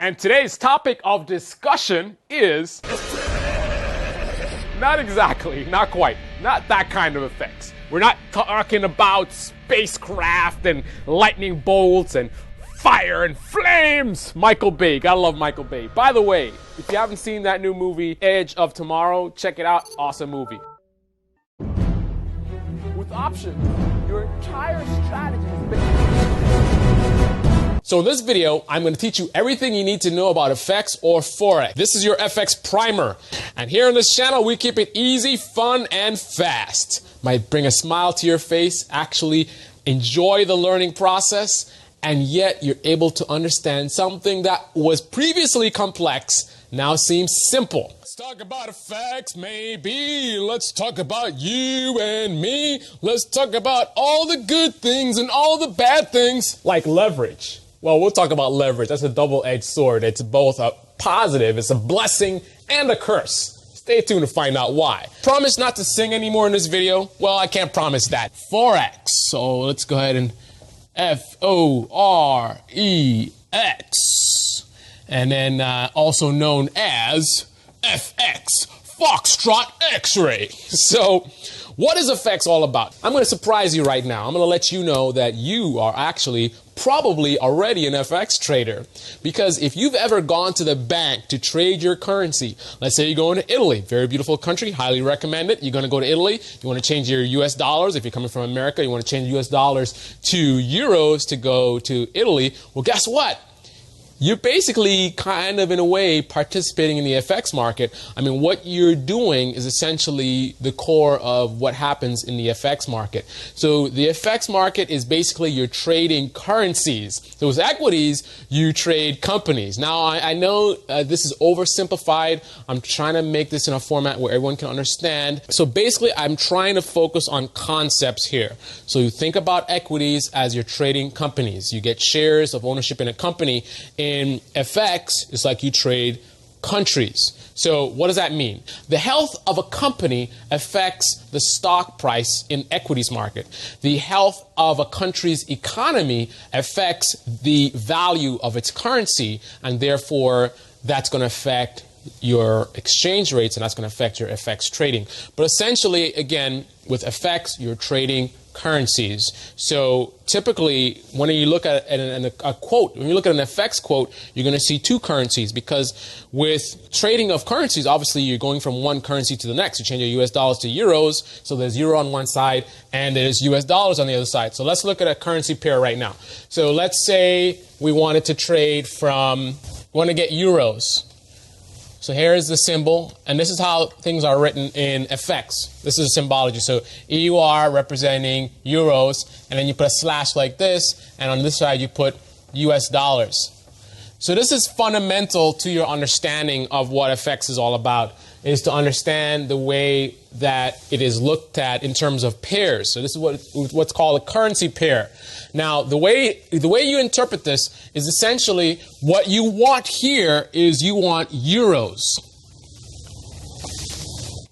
And today's topic of discussion is not exactly, not quite, not that kind of effects. We're not talking about spacecraft and lightning bolts and fire and flames. Michael Bay, gotta love Michael Bay. By the way, if you haven't seen that new movie, Edge of Tomorrow, check it out, awesome movie. With options, your entire strategy is based. So in this video, I'm going to teach you everything you need to know about FX or forex. This is your FX primer. And here on this channel, we keep it easy, fun, and fast. Might bring a smile to your face, actually enjoy the learning process, and yet you're able to understand something that was previously complex now seems simple. Let's talk about FX, maybe. Let's talk about you and me. Let's talk about all the good things and all the bad things, like leverage. Well, we'll talk about leverage. That's a double-edged sword. It's both a positive, it's a blessing, and a curse. Stay tuned to find out why. Promise not to sing anymore in this video? Well, I can't promise that. Forex. So let's go ahead and Forex. And then also known as FX, Foxtrot X-ray. So what is FX all about? I'm going to surprise you right now. I'm going to let you know that you are actually probably already an FX trader. Because if you've ever gone to the bank to trade your currency, let's say you're going to Italy, very beautiful country, highly recommend it. You're going to go to Italy, you want to change your US dollars. If you're coming from America, you want to change US dollars to euros to go to Italy. Well, guess what? You're basically kind of in a way participating in the FX market. I mean, what you're doing is essentially the core of what happens in the FX market. So the FX market is basically you're trading currencies. So with equities, you trade companies. Now, I know this is oversimplified. I'm trying to make this in a format where everyone can understand. So basically, I'm trying to focus on concepts here. So you think about equities as you're trading companies. You get shares of ownership in a company. In FX, it's like you trade countries. So what does that mean? The health of a company affects the stock price in equities market. The health of a country's economy affects the value of its currency, and therefore that's going to affect your exchange rates, and that's going to affect your FX trading. But essentially, again, with FX, you're trading currencies. So typically, when you look at a quote, when you look at an FX quote, you're going to see two currencies, because with trading of currencies, obviously you're going from one currency to the next. You change your US dollars to euros, so there's euro on one side and there's US dollars on the other side. So let's look at a currency pair right now. So let's say we wanted to trade we want to get euros. So here is the symbol, and this is how things are written in FX. This is a symbology. So EUR representing euros, and then you put a slash like this, and on this side you put US dollars. So this is fundamental to your understanding of what FX is all about, is to understand the way that it is looked at in terms of pairs. So this is what's called a currency pair. Now, the way you interpret this is essentially what you want here is you want euros.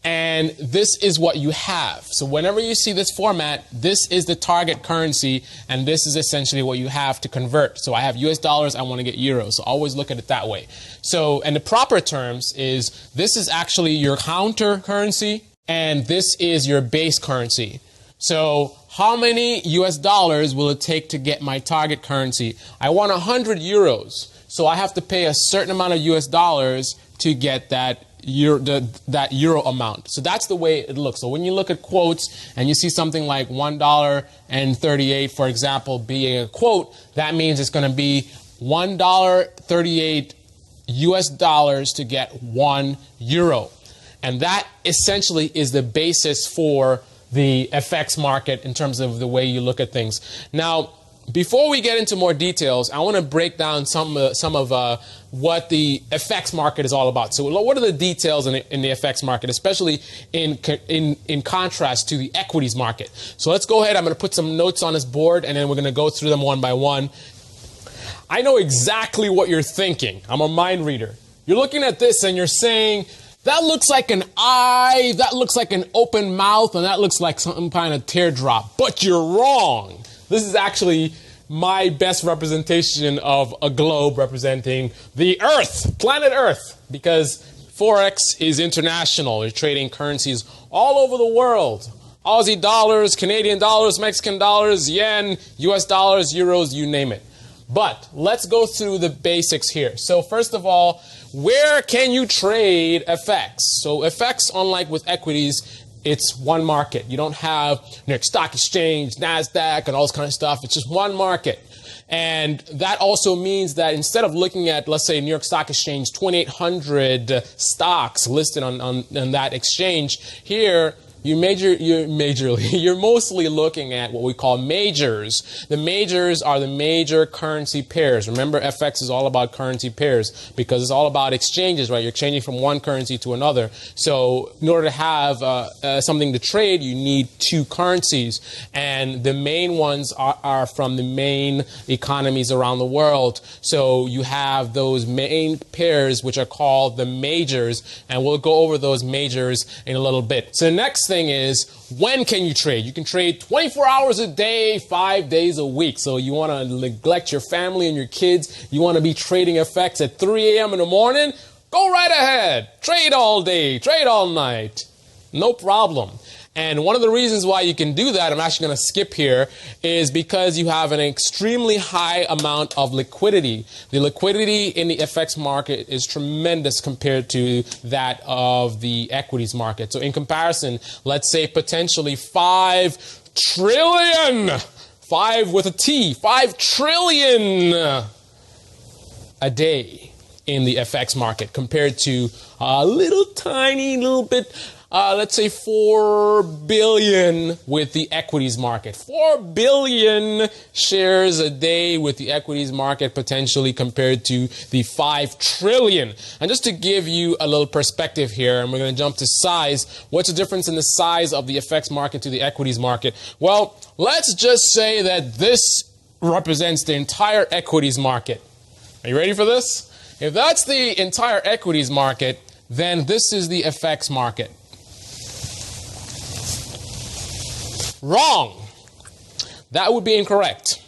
And this is what you have. So whenever you see this format, this is the target currency, and this is essentially what you have to convert. So I have US dollars, I want to get euros. So always look at it that way. So, and the proper terms is this is actually your counter currency, and this is your base currency. So how many US dollars will it take to get my target currency? I want 100 euros. So I have to pay a certain amount of US dollars to get that euro amount. So that's the way it looks. So when you look at quotes and you see something like $1.38, for example, being a quote, that means it's going to be $1.38 US dollars to get 1 euro. And that essentially is the basis for the FX market in terms of the way you look at things. Now, before we get into more details, I want to break down some of what the FX market is all about. So what are the details in the FX market, especially in contrast to the equities market? So let's go ahead. I'm going to put some notes on this board, and then we're going to go through them one by one. I know exactly what you're thinking. I'm a mind reader. You're looking at this and you're saying, that looks like an eye, that looks like an open mouth, and that looks like some kind of teardrop. But you're wrong. This is actually my best representation of a globe representing the Earth, planet Earth, because forex is international. You're trading currencies all over the world. Aussie dollars, Canadian dollars, Mexican dollars, yen, US dollars, euros, you name it. But let's go through the basics here. So first of all, where can you trade FX? So FX, unlike with equities, it's one market. You don't have New York Stock Exchange, NASDAQ, and all this kind of stuff. It's just one market. And that also means that instead of looking at, let's say, New York Stock Exchange, 2,800 stocks listed on that exchange, here you're mostly looking at what we call majors. The majors are the major currency pairs. Remember, FX is all about currency pairs because it's all about exchanges, right? You're exchanging from one currency to another. So in order to have something to trade, you need two currencies. And the main ones are from the main economies around the world. So you have those main pairs, which are called the majors. And we'll go over those majors in a little bit. So the next thing is, when can you trade? You can trade 24 hours a day, 5 days a week. So you want to neglect your family and your kids. You want to be trading FX at 3 a.m. in the morning? Go right ahead. Trade all day, trade all night. No problem. And one of the reasons why you can do that, I'm actually going to skip here, is because you have an extremely high amount of liquidity. The liquidity in the FX market is tremendous compared to that of the equities market. So in comparison, let's say potentially 5 trillion, 5 with a T, 5 trillion a day in the FX market compared to a little bit, let's say 4 billion with the equities market. 4 billion shares a day with the equities market potentially compared to the 5 trillion. And just to give you a little perspective here, and we're going to jump to size. What's the difference in the size of the FX market to the equities market? Well, let's just say that this represents the entire equities market. Are you ready for this? If that's the entire equities market, then this is the FX market. Wrong. That would be incorrect.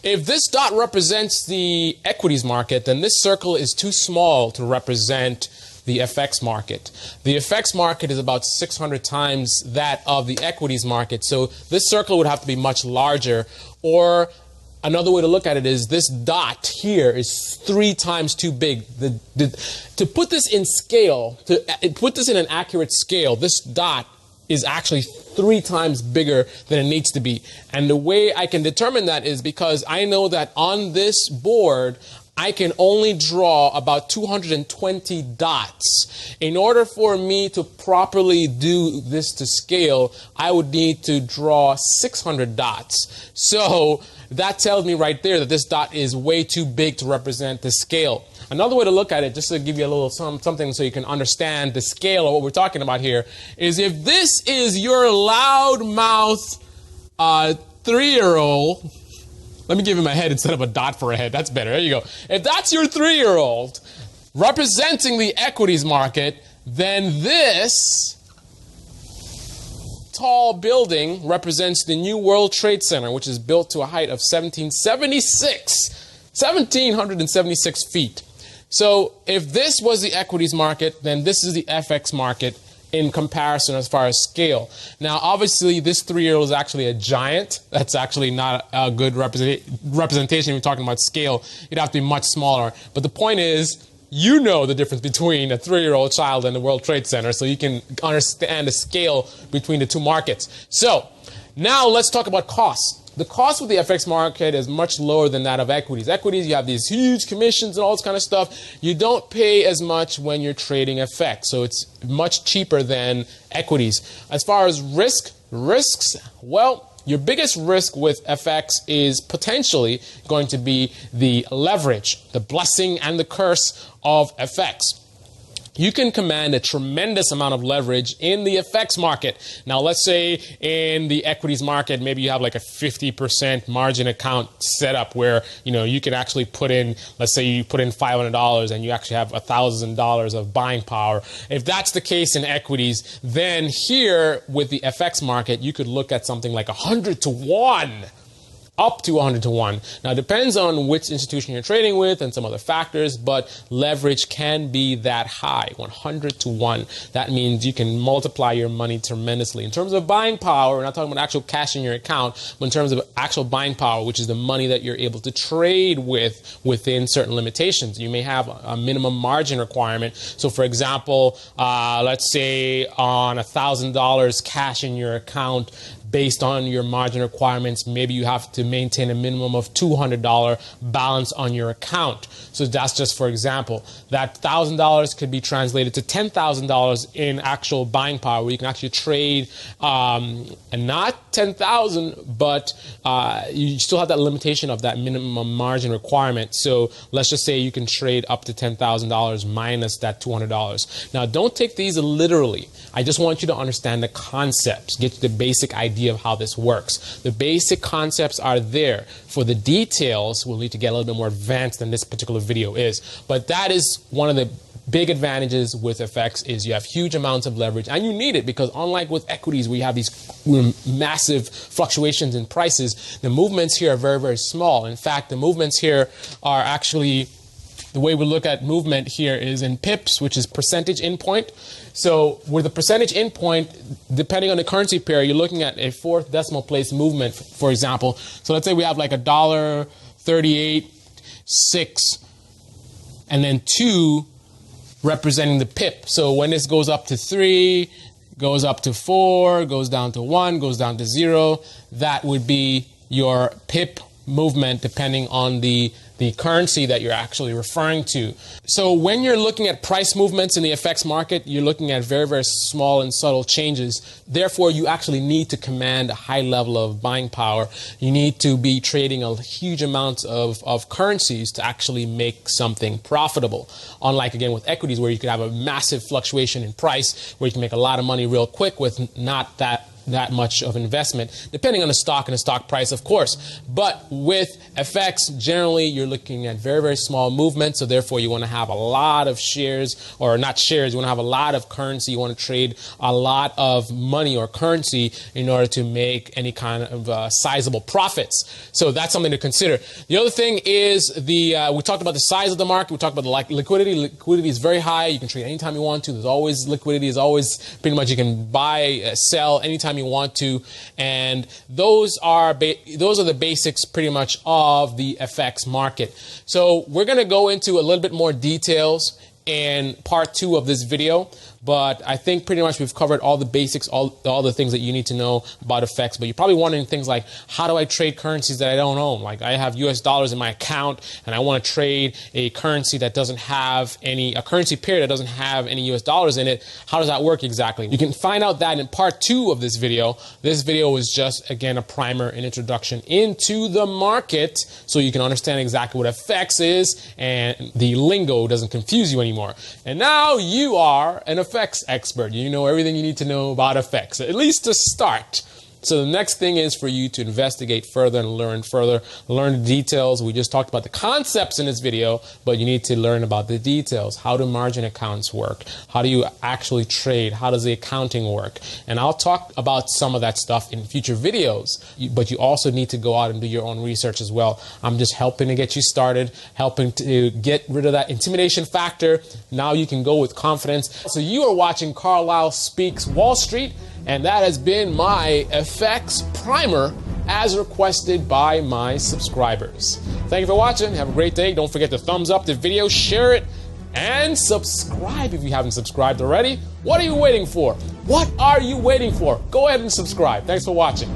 If this dot represents the equities market, then this circle is too small to represent the FX market. The FX market is about 600 times that of the equities market, so this circle would have to be much larger. Or another way to look at it is this dot here is 3 times too big. To put this in scale, to put this in an accurate scale, this dot is actually 3 times bigger than it needs to be. And the way I can determine that is because I know that on this board, I can only draw about 220 dots. In order for me to properly do this to scale, I would need to draw 600 dots. So that tells me right there that this dot is way too big to represent the scale. Another way to look at it, just to give you a little something so you can understand the scale of what we're talking about here, is if this is your loudmouth 3-year-old, let me give him a head instead of a dot for a head. That's better. There you go. If that's your 3-year-old representing the equities market, then this tall building represents the New World Trade Center, which is built to a height of 1,776 feet. So if this was the equities market, then this is the FX market in comparison as far as scale. Now, obviously, this 3-year-old is actually a giant. That's actually not a good representation. If you're talking about scale, it'd have to be much smaller. But the point is, you know the difference between a 3-year-old child and the World Trade Center, so you can understand the scale between the two markets. So now let's talk about costs. The cost with the FX market is much lower than that of equities. Equities, you have these huge commissions and all this kind of stuff. You don't pay as much when you're trading FX, so it's much cheaper than equities. As far as risks, well, your biggest risk with FX is potentially going to be the leverage, the blessing and the curse of FX. You can command a tremendous amount of leverage in the FX market. Now, let's say in the equities market, maybe you have like a 50% margin account set up where, you can actually put in, let's say you put in $500 and you actually have $1,000 of buying power. If that's the case in equities, then here with the FX market, you could look at something like 100 to 1. up to 100 to 1. Now, it depends on which institution you're trading with and some other factors, but leverage can be that high, 100 to 1. That means you can multiply your money tremendously. In terms of buying power, we're not talking about actual cash in your account, but in terms of actual buying power, which is the money that you're able to trade with within certain limitations. You may have a minimum margin requirement. So, for example, let's say on $1,000 cash in your account, based on your margin requirements, maybe you have to maintain a minimum of $200 balance on your account. So that's just for example. That $1,000 could be translated to $10,000 in actual buying power, where you can actually trade, and not 10,000, but you still have that limitation of that minimum margin requirement. So let's just say you can trade up to $10,000 minus that $200. Now, don't take these literally. I just want you to understand the concepts, get the basic idea of how this works. The basic concepts are there. For the details, we'll need to get a little bit more advanced than this particular video is. But that is one of the big advantages with FX is you have huge amounts of leverage, and you need it because unlike with equities where you have these massive fluctuations in prices, the movements here are very, very small. In fact, the movements here are actually, the way we look at movement here is in pips, which is percentage in point. So with the percentage in point, depending on the currency pair, you're looking at a fourth decimal place movement, for example. So let's say we have like $1.38.6 and then 2 representing the pip. So when this goes up to 3, goes up to 4, goes down to 1, goes down to 0, that would be your pip movement depending on the currency that you're actually referring to. So when you're looking at price movements in the FX market, you're looking at very, very small and subtle changes. Therefore, you actually need to command a high level of buying power. You need to be trading a huge amount of currencies to actually make something profitable. Unlike, again, with equities where you could have a massive fluctuation in price, where you can make a lot of money real quick with not that much of investment, depending on the stock and the stock price, of course. But with FX, generally, you're looking at very, very small movements. So therefore, you want to have a lot of shares, or not shares, you want to have a lot of currency. You want to trade a lot of money or currency in order to make any kind of sizable profits. So that's something to consider. The other thing is we talked about the size of the market. We talked about the liquidity. Liquidity is very high. You can trade anytime you want to. There's always liquidity. There's always pretty much you can buy, sell anytime you want to, and those are the basics pretty much of the FX market. So we're going to go into a little bit more details in part 2 of this video, but I think pretty much we've covered all the basics, all the things that you need to know about FX. But you're probably wondering things like, how do I trade currencies that I don't own? Like I have US dollars in my account and I want to trade a currency that doesn't have a currency pair that doesn't have any US dollars in it. How does that work exactly? You can find out that in part 2 of this video. This video is just, again, a primer, an introduction into the market so you can understand exactly what FX is and the lingo doesn't confuse you anymore. And now you are an FX expert. You know everything you need to know about FX, at least to start. So the next thing is for you to investigate further and learn further, learn the details. We just talked about the concepts in this video, but you need to learn about the details. How do margin accounts work? How do you actually trade? How does the accounting work? And I'll talk about some of that stuff in future videos, but you also need to go out and do your own research as well. I'm just helping to get you started, helping to get rid of that intimidation factor. Now you can go with confidence. So you are watching Carlisle Speaks Wall Street, and that has been my FX primer as requested by my subscribers. Thank you for watching. Have a great day. Don't forget to thumbs up the video, share it, and subscribe if you haven't subscribed already. What are you waiting for? What are you waiting for? Go ahead and subscribe. Thanks for watching.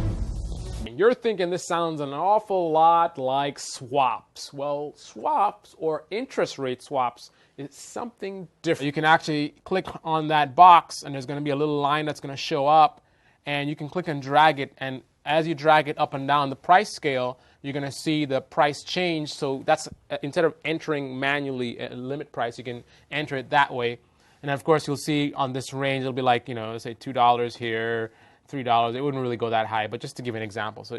You're thinking this sounds an awful lot like swaps. Well, swaps or interest rate swaps is something different. You can actually click on that box and there's going to be a little line that's going to show up, and you can click and drag it, and as you drag it up and down the price scale, you're going to see the price change. So that's instead of entering manually a limit price, you can enter it that way. And of course, you'll see on this range, it'll be like, let's say $2 here, $3. It wouldn't really go that high, but just to give an example. So